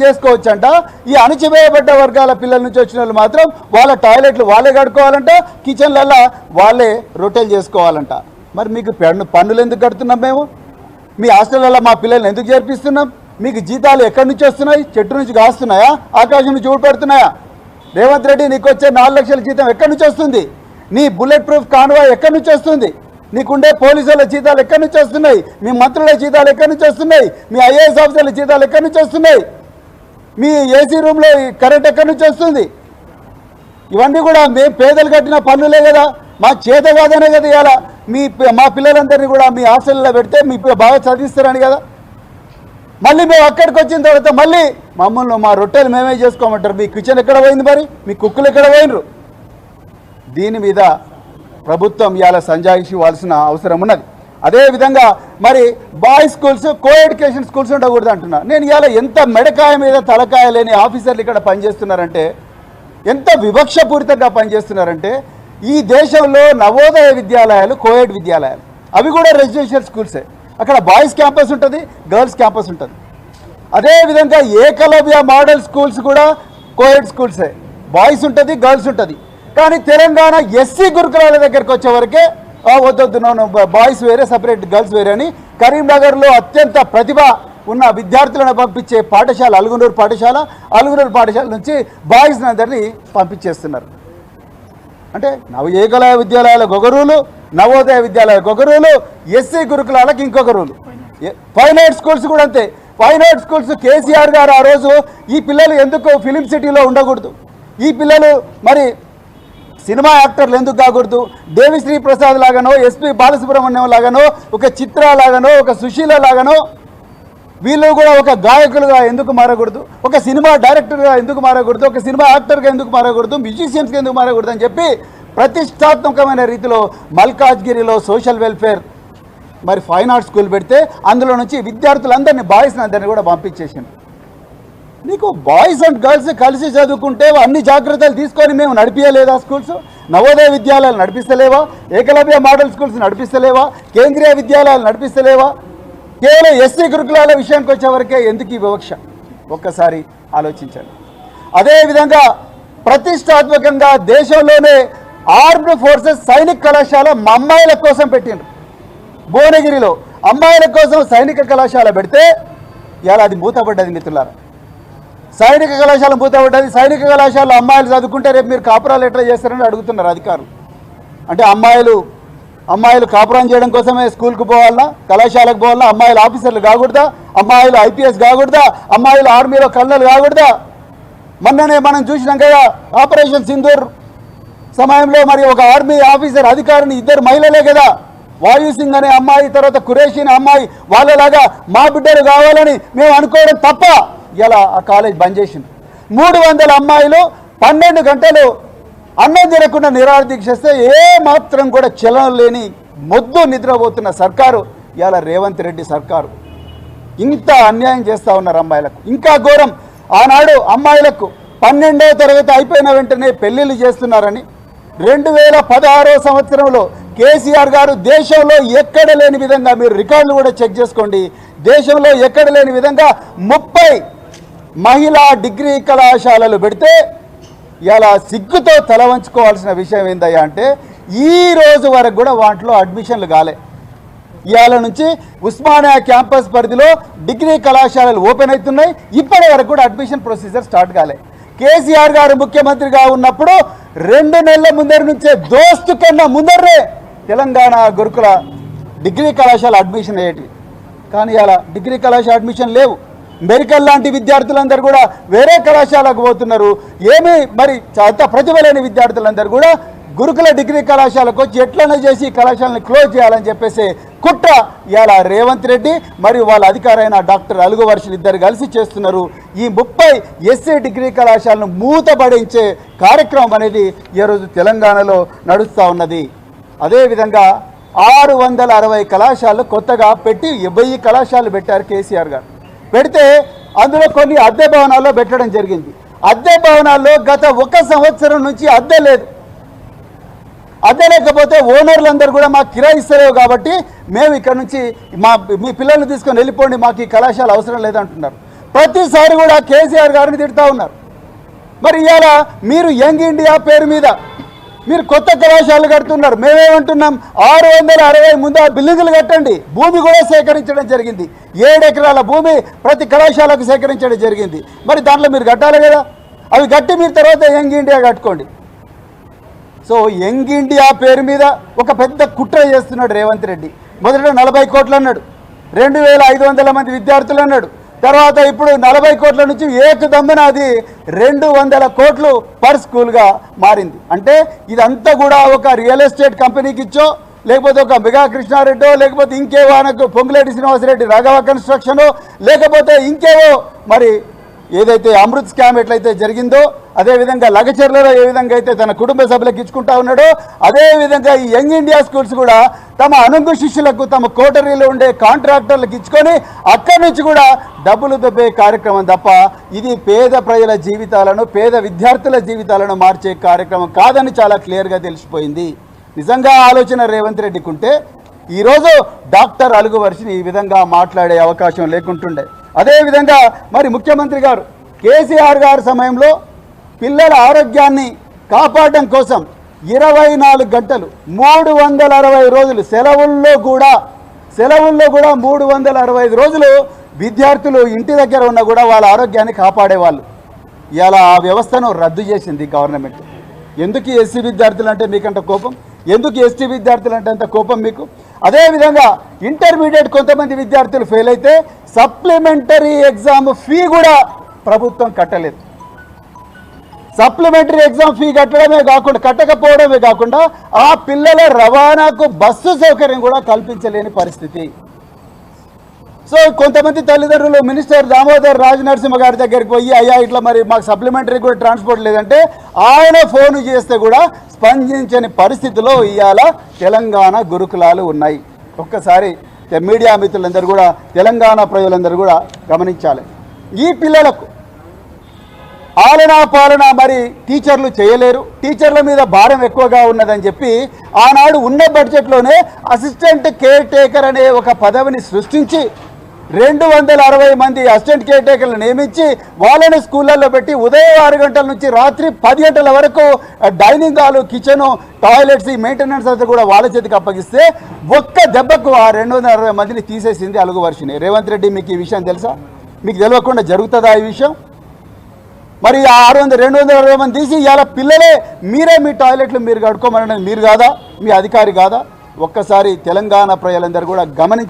చేసుకోవచ్చంట. ఈ అణచివేయబడ్డ వర్గాల పిల్లల నుంచి వచ్చిన వాళ్ళు మాత్రం వాళ్ళ టాయిలెట్లు వాళ్ళే కడుక్కోవాలంట, కిచెన్లలో వాళ్ళే రొట్టెలు చేసుకోవాలంట. మరి మీకు పన్నులు ఎందుకు కడుతున్నాం మేము? మీ హాస్టళ్లలో మా పిల్లల్ని ఎందుకు చేర్పిస్తున్నాం? మీకు జీతాలు ఎక్కడి నుంచి వస్తున్నాయి? చెట్టు నుంచి కాస్తున్నాయా? ఆకాశం నుంచి ఊడిపడుతున్నాయా? రేవంత్ రెడ్డి నీకు వచ్చే 4 లక్షల జీతం ఎక్కడి నుంచి వస్తుంది? నీ బుల్లెట్ ప్రూఫ్ కాన్వాయ్ ఎక్కడి నుంచి వస్తుంది? నీకుండే పోలీసుల జీతాలు ఎక్కడి నుంచి వస్తున్నాయి? మీ మంత్రుల జీతాలు ఎక్కడి నుంచి వస్తున్నాయి? మీ ఐఏఎస్ ఆఫీసర్ల జీతాలు ఎక్కడి నుంచి వస్తున్నాయి? మీ ఏసీ రూమ్లో కరెంట్ ఎక్కడి నుంచి వస్తుంది? ఇవన్నీ కూడా మేము పేదలు కట్టిన పన్నులే కదా, మా చేత కాదనే కదా. ఇవాళ మా పిల్లలందరినీ కూడా మీ హాస్టల్లో పెడితే మీ బాగా చదివిస్తారని కదా. మళ్ళీ మేము అక్కడికి వచ్చిన తర్వాత మళ్ళీ మమ్మల్ని మా రొట్టెలు మేమే చేసుకోమంటారు. మీ కిచెన్ ఎక్కడ పోయింది? మరి మీ కుక్కలు ఎక్కడ పోయినరు? దీని మీద ప్రభుత్వం ఇవాళ సంజాయిషి ఇవ్వాల్సిన అవసరం ఉన్నది. అదేవిధంగా మరి boys schools, co education schools ఉండకూడదు అంటున్నా. నేను ఇవాళ ఎంత మెడకాయ మీద తలకాయ లేని ఆఫీసర్లు ఇక్కడ పనిచేస్తున్నారంటే, ఎంత వివక్షపూరితంగా పనిచేస్తున్నారంటే, ఈ దేశంలో నవోదయ విద్యాలయాలు, కోఎడ్ విద్యాలయాలు, అవి కూడా రెసిడెన్షియల్ స్కూల్సే. అక్కడ బాయ్స్ క్యాంపస్ ఉంటుంది, గర్ల్స్ క్యాంపస్ ఉంటుంది. అదేవిధంగా ఏకలవ్య మోడల్ స్కూల్స్ కూడా కోఎడ్ స్కూల్సే, బాయ్స్ ఉంటుంది, గర్ల్స్ ఉంటుంది. కానీ తెలంగాణ ఎస్సీ గురుకులాల దగ్గరికి వచ్చేవరకే వద్దొద్దు, బాయ్స్ వేరే, సపరేట్ గర్ల్స్ వేరే అని కరీంనగర్లో అత్యంత ప్రతిభ ఉన్న విద్యార్థులను పంపించే పాఠశాల అలుగునూరు పాఠశాల నుంచి బాయ్స్ అందరినీ పంపించేస్తున్నారు. అంటే ఏకలవ్య విద్యాలయాలకు ఒక రూలు, నవోదయ విద్యాలయాలకు ఒక రూలు, ఎస్సీ గురుకులాలకు ఇంకొక రూలు. ఫైన్ ఆర్ట్స్ స్కూల్స్ కూడా అంతే. ఫైన్ ఆర్ట్స్ స్కూల్స్ కేసీఆర్ గారు ఆ రోజు ఈ పిల్లలు ఎందుకు ఫిలిం సిటీలో ఉండకూడదు, ఈ పిల్లలు మరి సినిమా యాక్టర్లు ఎందుకు కాకూడదు, దేవిశ్రీ ప్రసాద్ లాగానో, ఎస్పి బాలసుబ్రహ్మణ్యం లాగానో, ఒక చిత్ర లాగానో, ఒక సుశీల లాగానో వీళ్ళు కూడా ఒక గాయకులుగా ఎందుకు మారకూడదు, ఒక సినిమా డైరెక్టర్గా ఎందుకు మారకూడదు, ఒక సినిమా యాక్టర్గా ఎందుకు మారకూడదు, మ్యూజిషియన్స్గా ఎందుకు మారకూడదు అని చెప్పి ప్రతిష్టాత్మకమైన రీతిలో మల్కాజ్గిరిలో సోషల్ వెల్ఫేర్ మరి ఫైన్ ఆర్ట్స్ స్కూల్ పెడితే అందులో నుంచి విద్యార్థులందరినీ, బాయ్స్ని అందరినీ కూడా పంపించేసింది. నీకు బాయ్స్ అండ్ గర్ల్స్ కలిసి చదువుకుంటే అన్ని జాగ్రత్తలు తీసుకొని మేము నడిపించలేదా? స్కూల్స్, నవోదయ విద్యాలయాలు నడిపిస్తలేవా? ఏకలవ్య మోడల్ స్కూల్స్ నడిపిస్తలేవా? కేంద్రీయ విద్యాలయాలు నడిపిస్తలేవా? కేవలం ఎస్సీ గురుకులాల విషయానికి వచ్చేవరకే ఎందుకు ఈ వివక్ష? ఒక్కసారి ఆలోచించండి. అదేవిధంగా ప్రతిష్టాత్మకంగా దేశంలోనే ఆర్మ్డ్ ఫోర్సెస్ సైనిక కళాశాల మా అమ్మాయిల కోసం పెట్టిండ్రు. భువనగిరిలో అమ్మాయిల కోసం సైనిక కళాశాల పెడితే ఇవాళ అది మూతపడ్డది మిత్రులారా. సైనిక కళాశాల మూతపడ్డది. సైనిక కళాశాలలో అమ్మాయిలు చదువుకుంటే రేపు మీరు కాపురాలు ఎట్లా చేస్తారని అడుగుతున్నారు అధికారులు. అంటే అమ్మాయిలు కాపురం చేయడం కోసమే స్కూల్కి పోవాలన్నా, కళాశాలకు పోవాలన్నా? అమ్మాయిలు ఆఫీసర్లు కాకూడదా? అమ్మాయిలు ఐపీఎస్ కాకూడదా? అమ్మాయిలు ఆర్మీలో కల్నల్ కాకూడదా? మొన్ననే మనం చూసినాం కదా, ఆపరేషన్ సింధూర్ సమయంలో మరి ఒక ఆర్మీ ఆఫీసర్ అధికారిని 2 మహిళలే కదా, వాయు సింగ్ అనే అమ్మాయి, తర్వాత కురేషి అనే అమ్మాయి, వాళ్ళలాగా మా బిడ్డలు కావాలని మేము అనుకోవడం తప్ప ఇలా ఆ కాలేజ్ బంద్ చేసింది. 300 అమ్మాయిలు 12 గంటలు అన్నం తినకుండా నిరాదీక్ష చేస్తే ఏ మాత్రం కూడా చలనం లేని మొద్దు నిద్రపోతున్న సర్కారు ఇలా రేవంత్ రెడ్డి సర్కారు. ఇంత అన్యాయం చేస్తూ ఉన్నారు అమ్మాయిలకు. ఇంకా ఘోరం, ఆనాడు అమ్మాయిలకు 12వ తరగతి అయిపోయిన వెంటనే పెళ్లిళ్ళు చేస్తున్నారని 2016 సంవత్సరంలో కేసీఆర్ గారు దేశంలో ఎక్కడ లేని విధంగా, మీరు రికార్డులు కూడా చెక్ చేసుకోండి, దేశంలో ఎక్కడ లేని విధంగా 30 మహిళా డిగ్రీ కళాశాలలు పెడితే ఇలా సిగ్గుతో తల వంచుకోవాల్సిన విషయం ఏందయ్యా అంటే ఈ రోజు వరకు కూడా వాటిలో అడ్మిషన్లు కాలే. ఇవాళ నుంచి ఉస్మానియా క్యాంపస్ పరిధిలో డిగ్రీ కళాశాలలు ఓపెన్ అవుతున్నాయి, ఇప్పటి వరకు కూడా అడ్మిషన్ ప్రొసీజర్ స్టార్ట్ కాలే. కేసీఆర్ గారు ముఖ్యమంత్రిగా ఉన్నప్పుడు 2 నెలల ముందరి నుంచే, దోస్తు కన్నా ముందరే తెలంగాణ గురుకుల డిగ్రీ కళాశాల అడ్మిషన్ అయ్యేటివి. కానీ ఇలా డిగ్రీ కళాశాల అడ్మిషన్ లేవు. మెడికల్ లాంటి విద్యార్థులందరూ కూడా వేరే కళాశాలకు పోతున్నారు. ఏమీ మరి అంత ప్రతిభ లేని విద్యార్థులందరూ కూడా గురుకుల డిగ్రీ కళాశాలకు వచ్చి ఎట్లనే చేసి కళాశాలను క్లోజ్ చేయాలని చెప్పేసి కుట్ర ఇవాళ రేవంత్ రెడ్డి మరియు వాళ్ళ అధికారైన డాక్టర్ అలుగు వర్షులు ఇద్దరు కలిసి చేస్తున్నారు. ఈ 30 ఎస్సీ డిగ్రీ కళాశాలను మూతపడించే కార్యక్రమం అనేది ఈరోజు తెలంగాణలో నడుస్తూ ఉన్నది. అదేవిధంగా 660 కళాశాలలు కొత్తగా పెట్టి 1000 కళాశాలలు పెట్టారు కేసీఆర్ గారు. పెడితే అందులో కొన్ని అద్దె భవనాల్లో పెట్టడం జరిగింది. అద్దె భవనాల్లో గత 1 సంవత్సరం నుంచి అద్దె లేదు. అద్దె లేకపోతే ఓనర్లందరూ కూడా మాకు కిరాయి ఇస్తలేవు కాబట్టి మేము ఇక్కడ నుంచి మీ పిల్లల్ని తీసుకొని వెళ్ళిపోండి, మాకు ఈ కళాశాల అవసరం లేదంటున్నారు. ప్రతిసారి కూడా కేసీఆర్ గారిని తిడుతూ ఉన్నారు. మరి ఇవాళ మీరు యంగ్ ఇండియా పేరు మీద మీరు కొత్త కళాశాలలు కడుతున్నారు. మేమేమంటున్నాం, 660 ముందు ఆ బిల్డింగులు కట్టండి. భూమి కూడా సేకరించడం జరిగింది. 7 ఎకరాల భూమి ప్రతి కళాశాలకు సేకరించడం జరిగింది. మరి దాంట్లో మీరు కట్టాలి కదా, అవి కట్టి మీరు తర్వాత యంగ్ ఇండియా కట్టుకోండి. సో యంగ్ ఇండియా పేరు మీద ఒక పెద్ద కుట్ర చేస్తున్నాడు రేవంత్ రెడ్డి. మొదట 40 కోట్లు అన్నాడు, 2500 మంది విద్యార్థులు అన్నాడు. తర్వాత ఇప్పుడు 40 కోట్ల నుంచి ఏకదమ్మున అది 200 కోట్లు పర్ స్కూల్గా మారింది. అంటే ఇదంతా కూడా ఒక రియల్ ఎస్టేట్ కంపెనీకి ఇచ్చో, లేకపోతే ఒక మెగా కృష్ణారెడ్డో, లేకపోతే ఇంకేవో ఆయనకు పొంగులేటి శ్రీనివాసరెడ్డి రాఘవ కన్స్ట్రక్షనో, లేకపోతే ఇంకేవో మరి ఏదైతే అమృత్ స్కామ్ ఎట్లయితే జరిగిందో, అదేవిధంగా లగచర్లలో ఏ విధంగా అయితే తన కుటుంబ సభ్యులకు ఇచ్చుకుంటా ఉన్నాడో, అదేవిధంగా ఈ యంగ్ ఇండియా స్కూల్స్ కూడా తమ అనుంగు శిష్యులకు, తమ కోటరీలో ఉండే కాంట్రాక్టర్లకు ఇచ్చుకొని అక్కడి నుంచి కూడా డబ్బులు దొబ్బే కార్యక్రమం తప్ప ఇది పేద ప్రజల జీవితాలను, పేద విద్యార్థుల జీవితాలను మార్చే కార్యక్రమం కాదని చాలా క్లియర్గా తెలిసిపోయింది. నిజంగా ఆలోచన రేవంత్ రెడ్డికి ఉంటే ఈరోజు డాక్టర్ అలుగు వర్షిని ఈ విధంగా మాట్లాడే అవకాశం లేకుంటుండే. అదేవిధంగా మరి ముఖ్యమంత్రి గారు కేసీఆర్ గారి సమయంలో పిల్లల ఆరోగ్యాన్ని కాపాడడం కోసం 24 గంటలు 365 రోజులు సెలవుల్లో కూడా 365 రోజులు విద్యార్థులు ఇంటి దగ్గర ఉన్నా కూడా వాళ్ళ ఆరోగ్యాన్ని కాపాడేవాళ్ళు. ఇలా ఆ వ్యవస్థను రద్దు చేసింది గవర్నమెంట్. ఎందుకు ఎస్సీ విద్యార్థులు అంటే మీకంత కోపం? ఎందుకు ఎస్టీ విద్యార్థులు అంటే అంత కోపం మీకు? అదేవిధంగా ఇంటర్మీడియట్ కొంతమంది విద్యార్థులు ఫెయిల్ అయితే సప్లిమెంటరీ ఎగ్జామ్ ఫీ కూడా ప్రభుత్వం కట్టలేదు. సప్లిమెంటరీ ఎగ్జామ్ ఫీ కట్టకపోవడమే కాకుండా ఆ పిల్లల రవాణాకు బస్సు సౌకర్యం కూడా కల్పించలేని పరిస్థితి. సో కొంతమంది తల్లిదండ్రులు మినిస్టర్ దామోదర్ రాజనరసింహ గారి దగ్గరికి పోయి, అయ్యా ఇట్లా మరి మాకు సప్లిమెంటరీ కూడా ట్రాన్స్పోర్ట్ లేదంటే ఆయన ఫోన్ చేస్తే కూడా స్పందించని పరిస్థితిలో ఇవాళ తెలంగాణ గురుకులాలు ఉన్నాయి. ఒక్కసారి మీడియా మిత్రులందరూ కూడా, తెలంగాణ ప్రజలందరూ కూడా గమనించాలి. ఈ పిల్లలకు పాలన మరి టీచర్లు చేయలేరు, టీచర్ల మీద భారం ఎక్కువగా ఉన్నదని చెప్పి ఆనాడు ఉన్న బడ్జెట్లోనే అసిస్టెంట్ కేర్ టేకర్ అనే ఒక పదవిని సృష్టించి 260 మంది అసిస్టెంట్ కేర్ టేకర్లు నియమించి వాళ్ళని స్కూళ్ళల్లో పెట్టి ఉదయం 6 గంటల నుంచి రాత్రి 10 గంటల వరకు డైనింగ్ హాలు, కిచెను, టాయిలెట్స్, ఈ మెయింటెనెన్స్ అంతా కూడా వాళ్ళ చేతికి అప్పగిస్తే ఒక్క దెబ్బకు ఆ 260 మందిని తీసేసింది అలుగు వర్షిని. రేవంత్ రెడ్డి మీకు ఈ విషయం తెలుసా? మీకు తెలియకుండా జరుగుతుందా ఈ విషయం? మరి ఆ 260 మంది తీసి ఇవాళ పిల్లలే మీరే మీ టాయిలెట్లు మీరు కడుక్కోమనడం మీరు కాదా? మీ అధికారి కాదా? ఒక్కసారి తెలంగాణ ప్రజలందరూ కూడా గమనించారు.